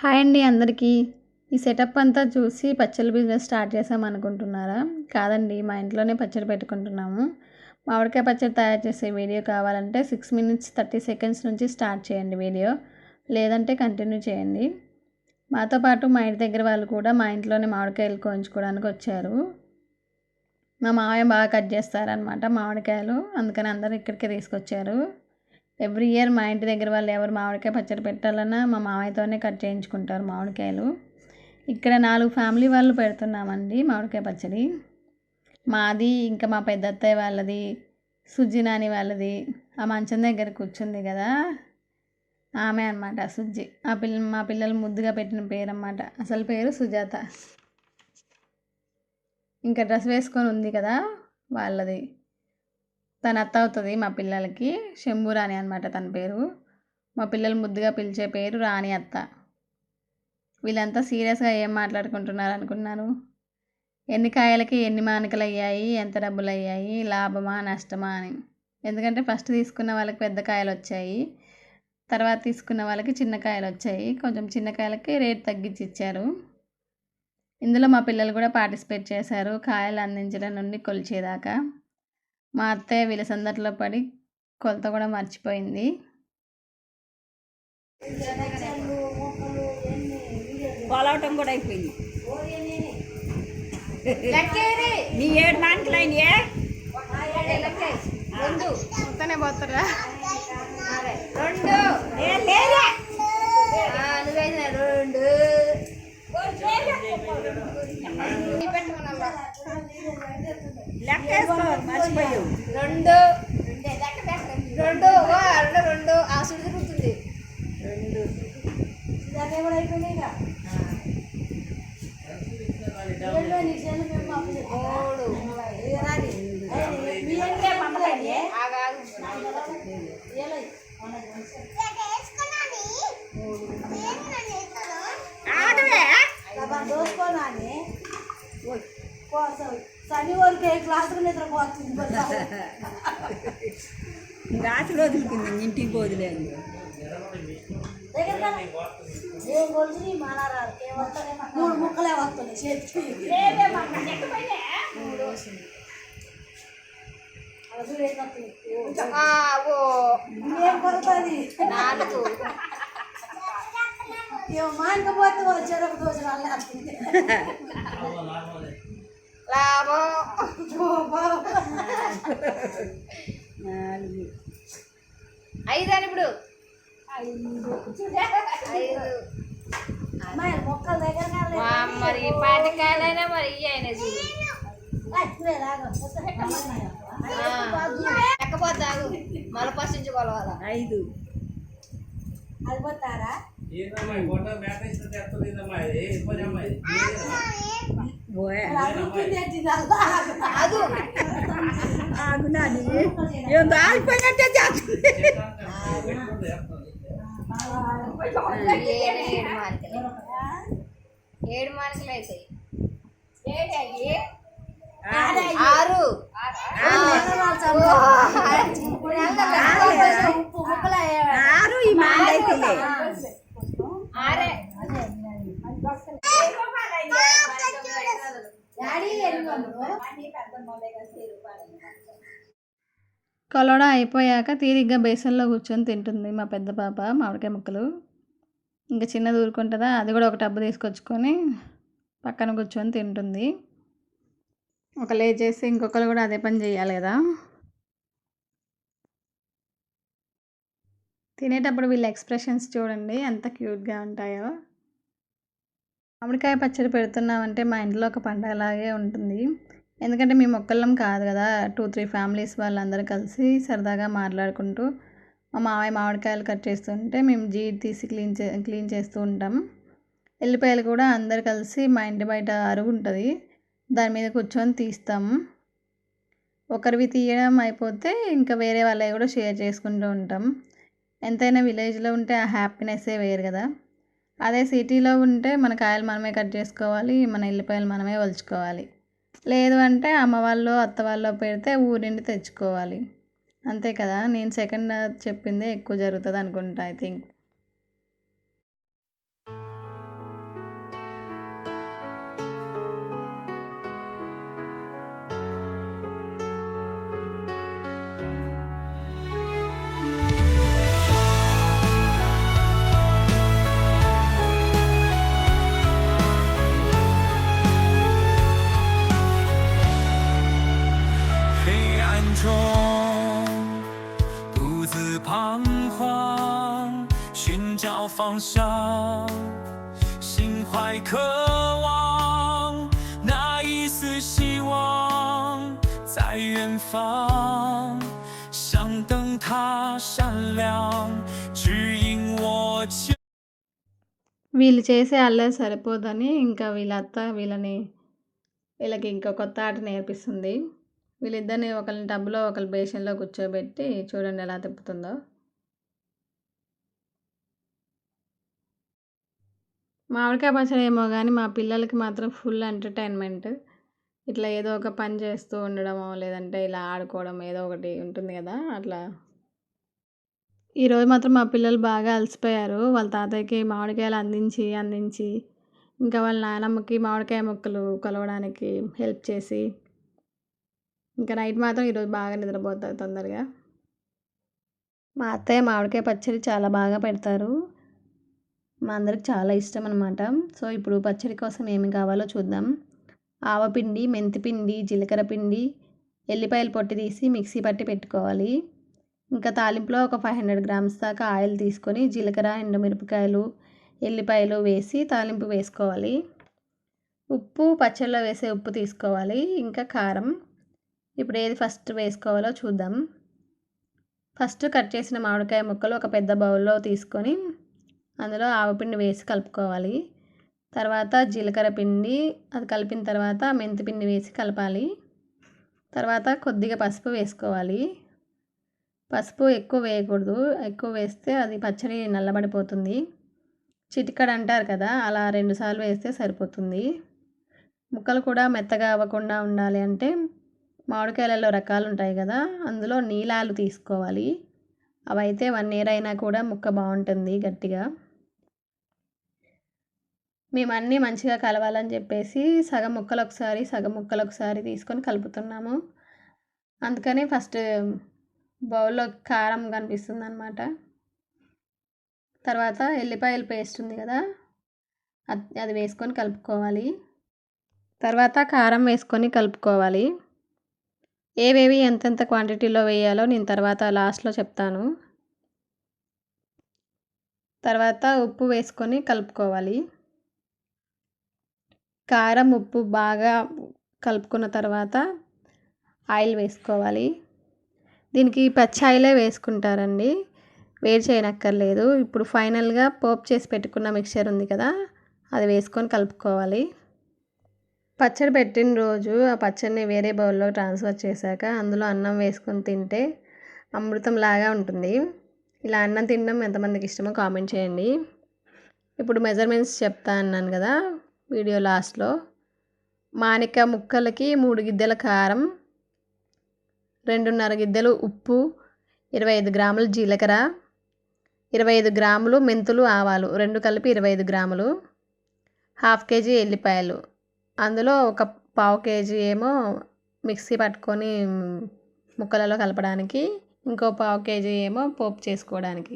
Hi అండి అందరికీ. ఈ సెటప్ అంతా చూసి పచ్చళ్ళ బిజినెస్ స్టార్ట్ చేసామనుకుంటున్నారా? కాదండి, మా ఇంట్లోనే పచ్చడి పెట్టుకుంటున్నాము. మామిడికాయ పచ్చడి తయారు చేసే వీడియో కావాలంటే 6 minutes 30 seconds నుంచి స్టార్ట్ చేయండి వీడియో. లేదంటే కంటిన్యూ చేయండి. మాతో పాటు మా ఇంటి దగ్గర వాళ్ళు కూడా మా ఇంట్లోనే మామిడికాయలు కోయించుకోవడానికి వచ్చారు. మా మామయ్య బాగా కట్ చేస్తారనమాట మామిడికాయలు, అందుకని అందరూ ఇక్కడికే తీసుకొచ్చారు. ఎవ్రీ ఇయర్ మా ఇంటి దగ్గర వాళ్ళు ఎవరు మామిడికాయ పచ్చడి పెట్టాలన్నా మా మామయ్యతోనే కట్ చేయించుకుంటారు మామిడికాయలు. ఇక్కడ 4 ఫ్యామిలీ వాళ్ళు పెడుతున్నామండి మామిడికాయ పచ్చడి. మాది, ఇంకా మా పెద్ద అత్తయ్య వాళ్ళది, సుజ్జి నాని వాళ్ళది. ఆ మంచం దగ్గర కూర్చుంది కదా ఆమె అనమాట సుజ్జి. మా పిల్లలు ముద్దుగా పెట్టిన పేరు అన్నమాట. అసలు పేరు సుజాత. ఇంకా డ్రెస్ వేసుకొని ఉంది కదా వాళ్ళది. తన అత్త అవుతుంది మా పిల్లలకి. శంభురాణి అనమాట తన పేరు. మా పిల్లలు ముద్దుగా పిలిచే పేరు రాణి అత్త. వీళ్ళంతా సీరియస్గా ఏం మాట్లాడుకుంటున్నారు అనుకున్నారు? ఎన్ని కాయలకి ఎన్ని మానికలు అయ్యాయి, ఎంత డబ్బులు అయ్యాయి, లాభమా నష్టమా అని. ఎందుకంటే ఫస్ట్ తీసుకున్న వాళ్ళకి పెద్ద కాయలు వచ్చాయి, తర్వాత తీసుకున్న వాళ్ళకి చిన్న కాయలు వచ్చాయి. కొంచెం చిన్న కాయలకి రేట్ తగ్గించి ఇచ్చారు. ఇందులో మా పిల్లలు కూడా పార్టిసిపేట్ చేశారు, కాయలు అందించడం నుండి కొలిచేదాకా. మా అత్తయ్య వీళ్ళ సందట్లో పడి కొలత కూడా మర్చిపోయింది. పోలవటం కూడా అయిపోయింది. నీ 7 మానికలు అయినాయే. మొత్తనే పోతారా? 2 లెక్కేసుకో, మర్చిపోయావు. 2 ఆ సుడి తిరుగుతుంది. 2 శని వరకు క్లాసులు నిద్రపోతుంది. రాత్రి వదులుకుంది, ఇంటికి పోదులేదు. మూడు ముక్కలే వస్తున్నాయి చేతికి. కొడుతుంది 4 మానకపోతే చెరకు దోశ లాభం. 5 అని ఇప్పుడు 5 మొక్కల దగ్గర మరి 10 కాయలైనా మరి అయినా ఎక్కపోతాగు మళ్ళీ పసించుకోవాలా. 5 అది పోతారా? ఆగిపోయినట్టే చేస్తుంది. 7 మానికలు అవుతాయి. 6 ఈ మాండైతే కొలవడం అయిపోయాక తీరిగ్గా బేసన్లో కూర్చొని తింటుంది మా పెద్ద పాప మామిడికాయ ముక్కలు. ఇంకా చిన్నది ఊరుకుంటుందా, అది కూడా ఒక టబ్బు తీసుకొచ్చుకొని పక్కన కూర్చొని తింటుంది. ఒకరు చేసి ఇంకొకరు కూడా అదే పని చేయాలి కదా. తినేటప్పుడు వీళ్ళ ఎక్స్ప్రెషన్స్ చూడండి ఎంత క్యూట్గా ఉంటాయో. మామిడికాయ పచ్చడి పెడుతున్నామంటే మా ఇంట్లో ఒక పండగలాగే ఉంటుంది. ఎందుకంటే మేము ఒక్కళ్ళం కాదు కదా, 2-3 ఫ్యామిలీస్ వాళ్ళందరూ కలిసి సరదాగా మాట్లాడుకుంటూ మా మామయ్య మామిడికాయలు కట్ చేస్తుంటే మేము జీడి తీసి క్లీన్ చేస్తూ ఉంటాం. ఎల్లిపాయలు కూడా అందరు కలిసి మా ఇంటి బయట అరుగు ఉంటుంది, దాని మీద కూర్చొని తీస్తాము. ఒకరివి తీయడం అయిపోతే ఇంకా వేరే వాళ్ళవి కూడా షేర్ చేసుకుంటూ ఉంటాం. ఎంతైనా విలేజ్లో ఉంటే ఆ హ్యాపీనెస్సే వేరు కదా. అదే సిటీలో ఉంటే మన కాయలు మనమే కట్ చేసుకోవాలి, మన ఎల్లిపాయలు మనమే ఒలుచుకోవాలి. లేదు అంటే అమ్మ వాళ్ళు అత్త వాళ్ళు పెడితే ఊరిండి తెచ్చుకోవాలి. అంతే కదా. నేను సెకండ్ చెప్పిందే ఎక్కువ జరుగుతుంది అనుకుంటా ఐ థింక్. 上，心怀渴望，那一丝希望在远方，像灯塔闪亮，指引我前。వీళ్ళు చేసే అల్లరి సరిపోదని ఇంకా వీళ్ళ అత్త వీళ్ళకి ఇంకో కొత్త ఆట నేర్పిస్తుంది. వీళ్ళిద్దరిని ఒకరిని టబ్లో ఒకరు బేషన్లో కూర్చోబెట్టి చూడండి ఎలా తిప్పుతుందో. మామిడికాయ పచ్చడి ఏమో కానీ మా పిల్లలకి మాత్రం ఫుల్ ఎంటర్టైన్మెంట్. ఇట్లా ఏదో ఒక పని చేస్తూ ఉండడమో లేదంటే ఇలా ఆడుకోవడం ఏదో ఒకటి ఉంటుంది కదా అట్లా. ఈరోజు మాత్రం మా పిల్లలు బాగా అలసిపోయారు. వాళ్ళ తాతయ్యకి మామిడికాయలు అందించి ఇంకా వాళ్ళ నానమ్మకి మామిడికాయ ముక్కలు కొలవడానికి హెల్ప్ చేసి ఇంకా నైట్ మాత్రం ఈరోజు బాగా నిద్రపోతారు తొందరగా. మా అత్తయ్య మామిడికాయ పచ్చడి చాలా బాగా పెడతారు. మా అందరికి చాలా ఇష్టం అనమాట. సో ఇప్పుడు పచ్చడి కోసం ఏమి కావాలో చూద్దాం. ఆవపిండి, మెంతిపిండి, జీలకర్ర పిండి, ఎల్లిపాయలు పొట్టి తీసి మిక్సీ పట్టి పెట్టుకోవాలి. ఇంకా తాలింపులో ఒక 500 గ్రామ్స్ దాకా ఆయిల్ తీసుకొని జీలకర్ర, ఎండుమిరపకాయలు, ఎల్లిపాయలు వేసి తాలింపు వేసుకోవాలి. ఉప్పు, పచ్చళ్ళలో వేసే ఉప్పు తీసుకోవాలి. ఇంకా కారం. ఇప్పుడు ఏది ఫస్ట్ వేసుకోవాలో చూద్దాం. ఫస్ట్ కట్ చేసిన మామిడికాయ ముక్కలు ఒక పెద్ద బౌల్లో తీసుకొని అందులో ఆవపిండి వేసి కలుపుకోవాలి. తర్వాత జీలకర్ర పిండి, అది కలిపిన తర్వాత మెంతిపిండి వేసి కలపాలి. తర్వాత కొద్దిగా పసుపు వేసుకోవాలి. పసుపు ఎక్కువ వేయకూడదు, ఎక్కువ వేస్తే అది పచ్చడి నల్లబడిపోతుంది. చిటికడ అంటారు కదా, అలా 2 సార్లు వేస్తే సరిపోతుంది. ముక్కలు కూడా మెత్తగా అవ్వకుండా ఉండాలి అంటే మామిడికాయలలో రకాలు ఉంటాయి కదా, అందులో నీలాలు తీసుకోవాలి. అవైతే 1 ఇయర్ అయినా కూడా ముక్క బాగుంటుంది గట్టిగా. మేము అన్నీ మంచిగా కలవాలని చెప్పేసి సగం ముక్కలు ఒకసారి తీసుకొని కలుపుతున్నాము. అందుకని ఫస్ట్ బౌల్లో కారం కనిపిస్తుంది అన్నమాట. తర్వాత ఎల్లిపాయల పేస్ట్ ఉంది కదా, అది వేసుకొని కలుపుకోవాలి. తర్వాత కారం వేసుకొని కలుపుకోవాలి. ఏవేవి ఎంతెంత క్వాంటిటీలో వేయాలో నేను తర్వాత లాస్ట్లో చెప్తాను. తర్వాత ఉప్పు వేసుకొని కలుపుకోవాలి. కారం, ఉప్పు బాగా కలుపుకున్న తర్వాత ఆయిల్ వేసుకోవాలి. దీనికి పచ్చి ఆయిలే వేసుకుంటారండి, వేడి చేయనక్కర్లేదు. ఇప్పుడు ఫైనల్గా పోపు చేసి పెట్టుకున్న మిక్చర్ ఉంది కదా, అది వేసుకొని కలుపుకోవాలి. పచ్చడి పెట్టిన రోజు ఆ పచ్చడిని వేరే బౌల్లో ట్రాన్స్ఫర్ చేశాక అందులో అన్నం వేసుకొని తింటే అమృతంలాగా ఉంటుంది. ఇలా అన్నం తినడం ఎంతమందికి ఇష్టమో కామెంట్ చేయండి. ఇప్పుడు మెజర్మెంట్స్ చెప్తా అన్నాను కదా వీడియో లాస్ట్లో. మామిడికాయ ముక్కలకి 3 గిద్దెల కారం, 2.5 గిద్దెలు ఉప్పు, 25 గ్రాములు జీలకర్ర, 25 గ్రాములు మెంతులు, ఆవాలు 2 కలిపి 25 గ్రాములు, 1/2 కేజీ ఎల్లిపాయలు, అందులో ఒక 1/4 కేజీ ఏమో మిక్సీ పట్టుకొని ముక్కలలో కలపడానికి, ఇంకో 1/4 కేజీ ఏమో పోపు చేసుకోవడానికి.